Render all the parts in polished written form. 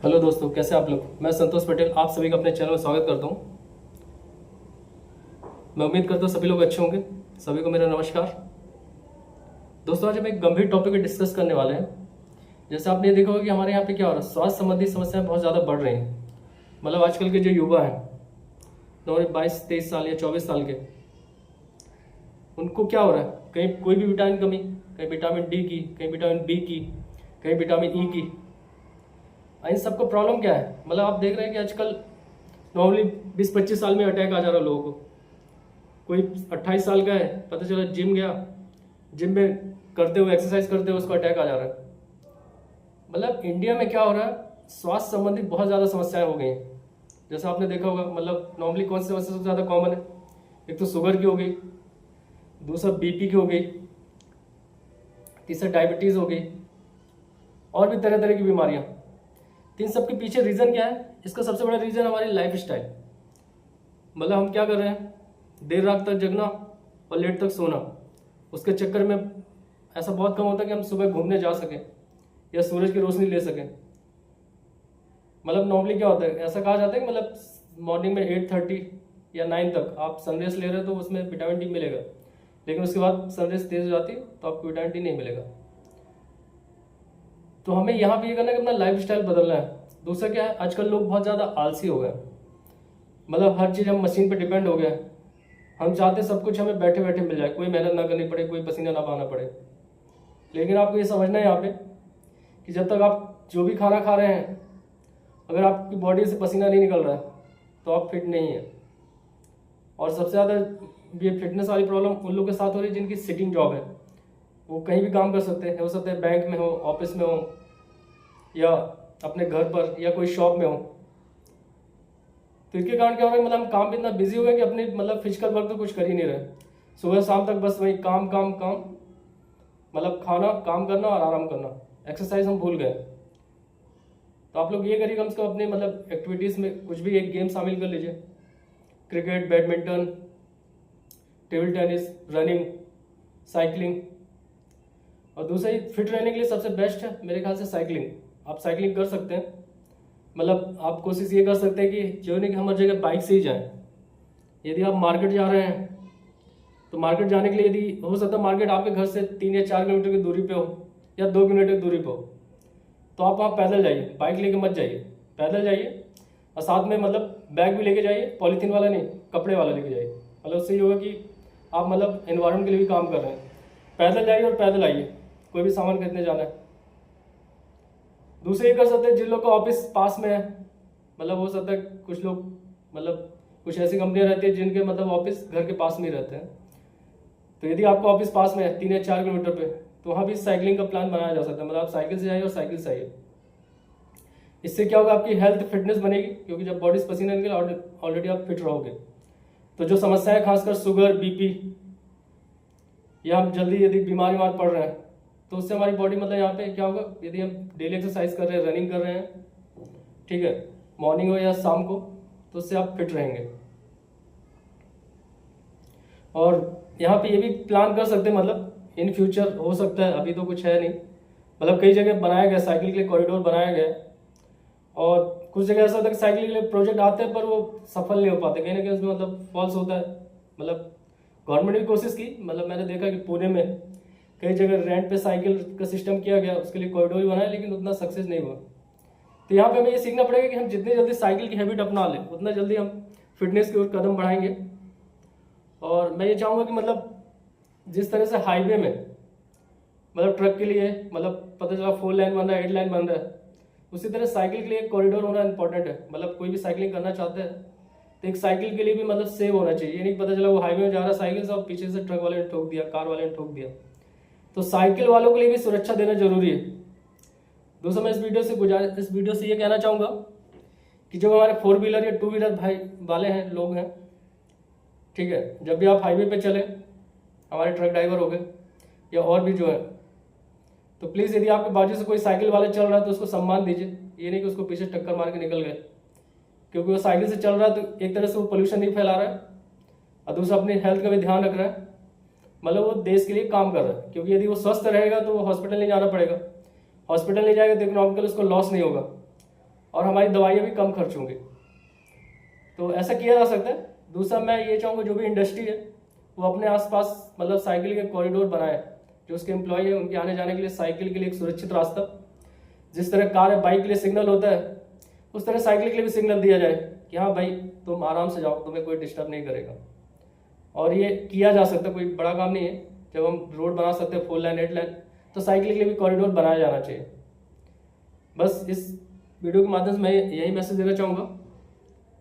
Hello दोस्तों, कैसे आप लोग। मैं संतोष पटेल आप सभी का अपने चैनल में स्वागत करता हूं। मैं उम्मीद करता हूं सभी लोग अच्छे होंगे। सभी को मेरा नमस्कार। दोस्तों, आज हम एक गंभीर टॉपिक पर डिस्कस करने वाले हैं। जैसे आपने देखा होगा कि हमारे यहाँ पे क्या हो रहा है, स्वास्थ्य संबंधी समस्याएं बहुत ज़्यादा बढ़ रही हैं। मतलब आजकल के जो युवा हैं, नॉर्मली 22-23 साल या 24 साल के, उनको क्या हो रहा है, कहीं कोई भी विटामिन कमी, कहीं विटामिन डी की, कहीं विटामिन बी की, कहीं विटामिन ई की। इन सबको प्रॉब्लम क्या है, मतलब आप देख रहे हैं कि आजकल नॉर्मली 20-25 साल में अटैक आ जा रहा है लोगों को। कोई 28 साल का है, पता चला जिम गया, जिम में करते हुए एक्सरसाइज करते हुए उसको अटैक आ जा रहा है। मतलब इंडिया में क्या हो रहा है, स्वास्थ्य संबंधी बहुत ज़्यादा समस्याएं हो गई हैं। जैसा आपने देखा होगा, मतलब नॉर्मली कौन सी समस्या सबसे ज़्यादा कॉमन है। एक तो शुगर की हो गई, दूसरा बीपी की हो गई, तीसरा डायबिटीज़ हो गई, और भी तरह तरह की बीमारियां। इन सब के पीछे रीज़न क्या है, इसका सबसे बड़ा रीज़न हमारी लाइफ स्टाइल। मतलब हम क्या कर रहे हैं, देर रात तक जगना और लेट तक सोना। उसके चक्कर में ऐसा बहुत कम होता है कि हम सुबह घूमने जा सकें या सूरज की रोशनी ले सकें। मतलब नॉर्मली क्या होता है, ऐसा कहा जाता है कि मतलब मॉर्निंग में 8:30 या 9 तक आप सनराइज ले रहे हो तो उसमें विटामिन डी मिलेगा, लेकिन उसके बाद सनराइज तेज हो जाती है तो आपको विटामिन डी नहीं मिलेगा। तो हमें यहाँ पे ये करना है कि अपना लाइफ स्टाइल बदलना है। दूसरा क्या है, आजकल लोग बहुत ज़्यादा आलसी हो गए। मतलब हर चीज़ हम मशीन पर डिपेंड हो गया। हम चाहते सब कुछ हमें बैठे बैठे मिल जाए, कोई मेहनत ना करनी पड़े, कोई पसीना ना बहाना पड़े। लेकिन आपको ये समझना है यहाँ पे कि जब तक आप जो भी खाना खा रहे हैं, अगर आपकी बॉडी से पसीना नहीं निकल रहा है तो आप फिट नहीं है। और सबसे ज़्यादा ये फिटनेस वाली प्रॉब्लम उन लोगों के साथ हो रही है जिनकी सिटिंग जॉब है। वो कहीं भी काम कर सकते हैं, हो सकता है बैंक में हो, ऑफिस में हो, या अपने घर पर, या कोई शॉप में हो। तो इनके कारण क्या हो रहा है, मतलब हम काम पे इतना बिजी हो गए कि अपने मतलब फिजिकल वर्क तो कुछ कर ही नहीं रहे। सुबह शाम तक बस वही काम काम काम, मतलब खाना, काम करना और आराम करना। एक्सरसाइज हम भूल गए। तो आप लोग ये करिए, कम से कम अपने मतलब एक्टिविटीज़ में कुछ भी एक गेम शामिल कर लीजिए। Cricket, badminton, table tennis, running, cycling. और दूसरा ही फिट रहने के लिए सबसे बेस्ट है मेरे ख्याल से साइकिलिंग। आप साइकिलिंग कर सकते हैं। मतलब आप कोशिश ये कर सकते हैं कि जो नहीं कि हम हर जगह बाइक से ही जाएं। यदि आप मार्केट जा रहे हैं तो मार्केट जाने के लिए यदि हो सकता है मार्केट आपके घर से 3 या 4 किलोमीटर की दूरी पे हो, या 2 किलोमीटर की दूरी पे हो, तो आप वहाँ पैदल जाइए, बाइक लेके मत जाइए, पैदल जाइए। और साथ में मतलब बैग भी लेके जाइए, पॉलीथीन वाला नहीं, कपड़े वाला लेके जाइए। मतलब उससे ये होगा कि आप मतलब एनवायरनमेंट के लिए भी काम कर रहे हैं। पैदल जाइए और पैदल आइए, कोई भी सामान खरीदने जाना है। दूसरे ये कर सकते हैं, जिन लोग का ऑफिस पास में है, मतलब हो सकता है कुछ लोग, मतलब कुछ ऐसी कंपनियां रहती है जिनके मतलब ऑफिस घर के पास में ही रहते हैं। तो यदि आपका ऑफिस पास में है 3 या 4 किलोमीटर पे, तो वहाँ भी साइकिलिंग का प्लान बनाया जा सकता है। मतलब आप साइकिल से जाइए और साइकिल से आइए। इससे क्या होगा, आपकी हेल्थ फिटनेस बनेगी, क्योंकि जब बॉडी से पसीना निकले ऑलरेडी आप फिट रहोगे। तो जो समस्याएं खासकर शुगर, बीपी, या हम जल्दी यदि बीमार पड़ रहे हैं, तो उससे हमारी बॉडी मतलब यहाँ पे क्या होगा, यदि हम डेली एक्सरसाइज कर रहे हैं, रनिंग कर रहे हैं, ठीक है, मॉर्निंग हो या शाम को, तो उससे आप फिट रहेंगे। और यहाँ पे ये भी प्लान कर सकते हैं, मतलब इन फ्यूचर हो सकता है, अभी तो कुछ है नहीं, मतलब कई जगह बनाया गया साइकिल के लिए कॉरिडोर बनाया गया है। और कुछ जगह ऐसा होता है कि साइकिल के लिए प्रोजेक्ट आते हैं पर वो सफल नहीं हो पाते, कहीं ना कहीं उसमें मतलब फॉल्स होता है। मतलब गवर्नमेंट ने भी कोशिश की, मतलब मैंने देखा कि पुणे में कई जगह रेंट पे साइकिल का सिस्टम किया गया, उसके लिए कॉरिडोर भी बनाया, लेकिन उतना सक्सेस नहीं हुआ। तो यहाँ पे हमें ये सीखना पड़ेगा कि हम जितनी जल्दी साइकिल की हैबिट अपना लें, उतना जल्दी हम फिटनेस की ओर कदम बढ़ाएंगे। और मैं ये चाहूँगा कि मतलब जिस तरह से हाईवे में मतलब ट्रक के लिए मतलब पता चला 4 लाइन बन रहा है, 8 लाइन बन रहा है, उसी तरह साइकिल के लिए एक कॉरिडोर होना इंपॉर्टेंट है। मतलब कोई भी साइकिलिंग करना चाहता है तो एक साइकिल के लिए भी मतलब सेव होना चाहिए। ये नहीं पता चला वो हाईवे में जा रहा है साइकिल से और पीछे से ट्रक वाले ने ठोक दिया, कार वाले ने ठोक दिया। तो साइकिल वालों के लिए भी सुरक्षा देना जरूरी है। दोस्तों, मैं इस वीडियो से ये कहना चाहूँगा कि जो हमारे 4 व्हीलर या 2 व्हीलर भाई वाले हैं, लोग हैं, ठीक है, जब भी आप हाईवे पे चले, हमारे ट्रक ड्राइवर हो गए या और भी जो है, तो प्लीज़ यदि आपके बाजू से कोई साइकिल वाला चल रहा है तो उसको सम्मान दीजिए। ये नहीं कि उसको पीछे टक्कर मार के निकल गए, क्योंकि वो साइकिल से चल रहा है तो एक तरह से वो पोल्यूशन नहीं फैला रहा है और दूसरा अपनी हेल्थ का भी ध्यान रख रहा है। मतलब वो देश के लिए काम कर रहा है, क्योंकि यदि वो स्वस्थ रहेगा तो वो हॉस्पिटल नहीं जाना पड़ेगा। हॉस्पिटल नहीं जाएगा तो इकोनॉमिकल उसको लॉस नहीं होगा। और हमारी दवाइयाँ भी कम खर्च होंगी। तो ऐसा किया जा सकता है। दूसरा मैं ये चाहूँगा जो भी इंडस्ट्री है वो अपने आसपास मतलब साइकिल के कॉरिडोर बनाए, जो उसके एम्प्लॉय है उनके आने जाने के लिए साइकिल के लिए एक सुरक्षित रास्ता, जिस तरह कार या बाइक के लिए सिग्नल होता है उस तरह साइकिल के लिए भी सिग्नल दिया जाए कि हाँ भाई तुम आराम से जाओ, तुम्हें कोई डिस्टर्ब नहीं करेगा। और ये किया जा सकता है, कोई बड़ा काम नहीं है। जब हम रोड बना सकते हैं 4 लाइन 8 लाइन, तो साइकिल के लिए भी कॉरिडोर बनाया जाना चाहिए। बस इस वीडियो के माध्यम से मैं यही मैसेज देना चाहूँगा।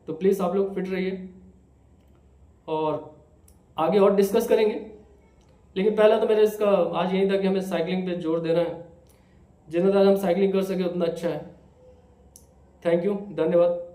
तो प्लीज़ आप लोग फिट रहिए और आगे और डिस्कस करेंगे। लेकिन पहला तो मेरा इसका आज यही था कि हमें साइकिलिंग पे जोर देना है। जितना ज़्यादा हम साइकिलिंग कर सके उतना अच्छा है। थैंक यू, धन्यवाद।